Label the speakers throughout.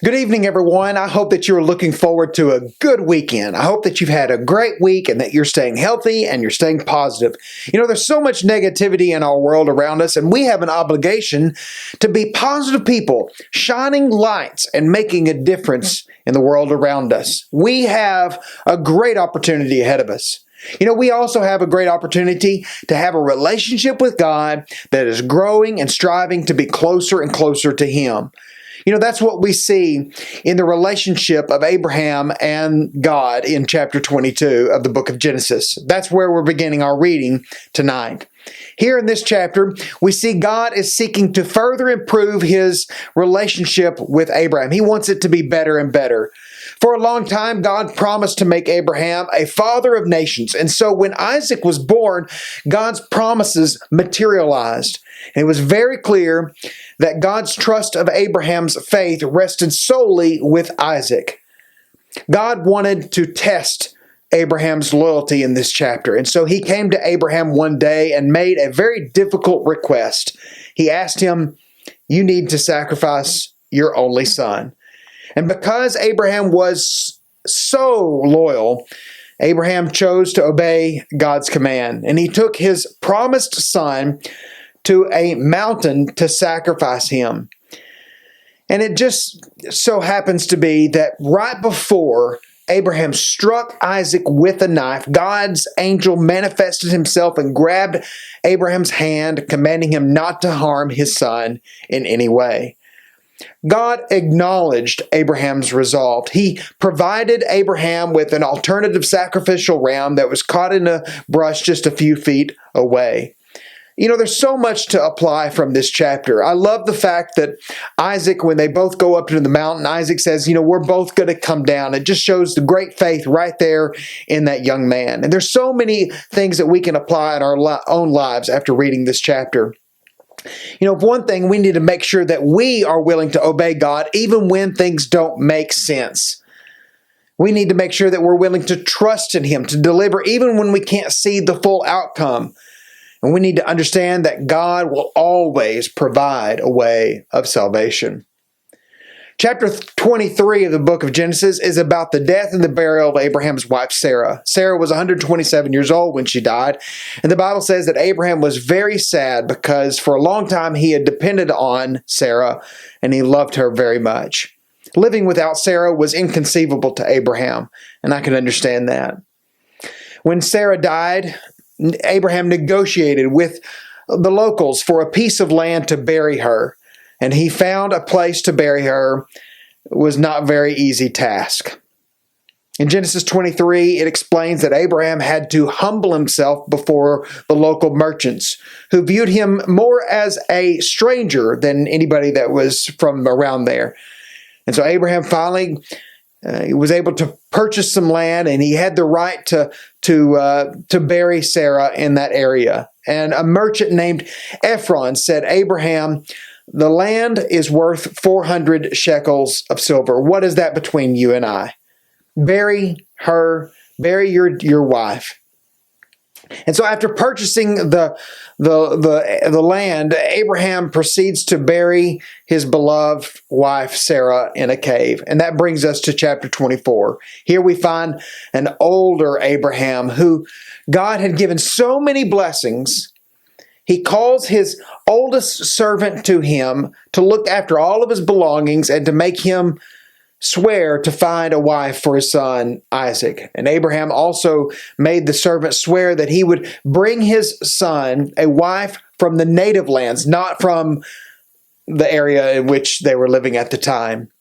Speaker 1: Good evening, everyone. I hope that you're looking forward to a good weekend. I hope that you've had a great week and that you're staying healthy and you're staying positive. You know, there's so much negativity in our world around us, and we have an obligation to be positive people, shining lights and making a difference in the world around us. We have a great opportunity ahead of us. You know, we also have a great opportunity to have a relationship with God that is growing and striving to be closer and closer to Him. You know, that's what we see in the relationship of Abraham and God in chapter 22 of the book of Genesis. That's where we're beginning our reading tonight. Here in this chapter, we see God is seeking to further improve His relationship with Abraham. He wants it to be better and better. For a long time, God promised to make Abraham a father of nations. And so when Isaac was born, God's promises materialized. And it was very clear that God's trust of Abraham's faith rested solely with Isaac. God wanted to test Abraham's loyalty in this chapter. And so He came to Abraham one day and made a very difficult request. He asked him, "You need to sacrifice your only son." And because Abraham was so loyal, Abraham chose to obey God's command. And he took his promised son to a mountain to sacrifice him. And it just so happens to be that right before Abraham struck Isaac with a knife, God's angel manifested himself and grabbed Abraham's hand, commanding him not to harm his son in any way. God acknowledged Abraham's resolve. He provided Abraham with an alternative sacrificial ram that was caught in a brush just a few feet away. You know, there's so much to apply from this chapter. I love the fact that Isaac, when they both go up to the mountain, Isaac says, you know, we're both going to come down. It just shows the great faith right there in that young man. And there's so many things that we can apply in our own lives after reading this chapter. You know, one thing, we need to make sure that we are willing to obey God even when things don't make sense. We need to make sure that we're willing to trust in Him, to deliver even when we can't see the full outcome. And we need to understand that God will always provide a way of salvation. Chapter 23 of the book of Genesis is about the death and the burial of Abraham's wife, Sarah. Sarah was 127 years old when she died. And the Bible says that Abraham was very sad because for a long time he had depended on Sarah and he loved her very much. Living without Sarah was inconceivable to Abraham, and I can understand that. When Sarah died, Abraham negotiated with the locals for a piece of land to bury her. And he found a place to bury her. It was not a very easy task. In Genesis 23, it explains that Abraham had to humble himself before the local merchants, who viewed him more as a stranger than anybody that was from around there. And so Abraham finally was able to purchase some land, and he had the right to bury Sarah in that area. And a merchant named Ephron said, "Abraham, the land is worth 400 shekels of silver. What is that between you and I? Bury her, bury your wife." And so after purchasing the land, Abraham proceeds to bury his beloved wife Sarah in a cave. And that brings us to chapter 24. Here we find an older Abraham who God had given so many blessings. He calls his oldest servant to him to look after all of his belongings and to make him swear to find a wife for his son Isaac. And Abraham also made the servant swear that he would bring his son a wife from the native lands, not from the area in which they were living at the time.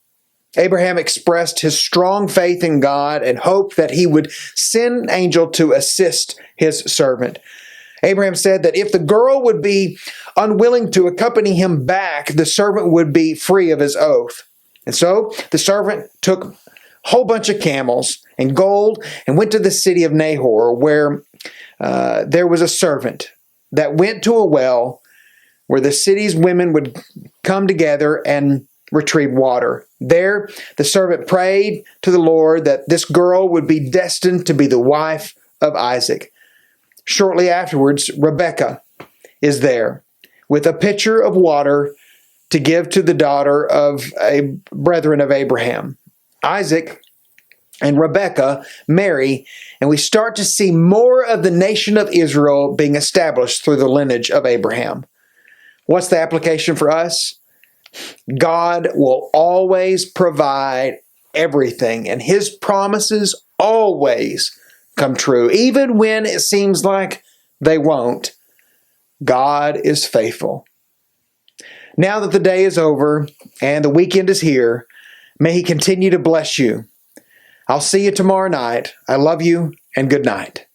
Speaker 1: Abraham expressed his strong faith in God and hoped that He would send an angel to assist his servant. Abraham said that if the girl would be unwilling to accompany him back, the servant would be free of his oath. And so the servant took a whole bunch of camels and gold and went to the city of Nahor, where there was a servant that went to a well where the city's women would come together and retrieve water. There, the servant prayed to the Lord that this girl would be destined to be the wife of Isaac. Shortly afterwards, Rebekah is there with a pitcher of water to give to the daughter of a brethren of Abraham, Isaac and Rebekah, Mary, and we start to see more of the nation of Israel being established through the lineage of Abraham. What's the application for us? God will always provide everything, and His promises always come true, even when it seems like they won't. God is faithful. Now that the day is over and the weekend is here, may He continue to bless you. I'll see you tomorrow night. I love you, and good night.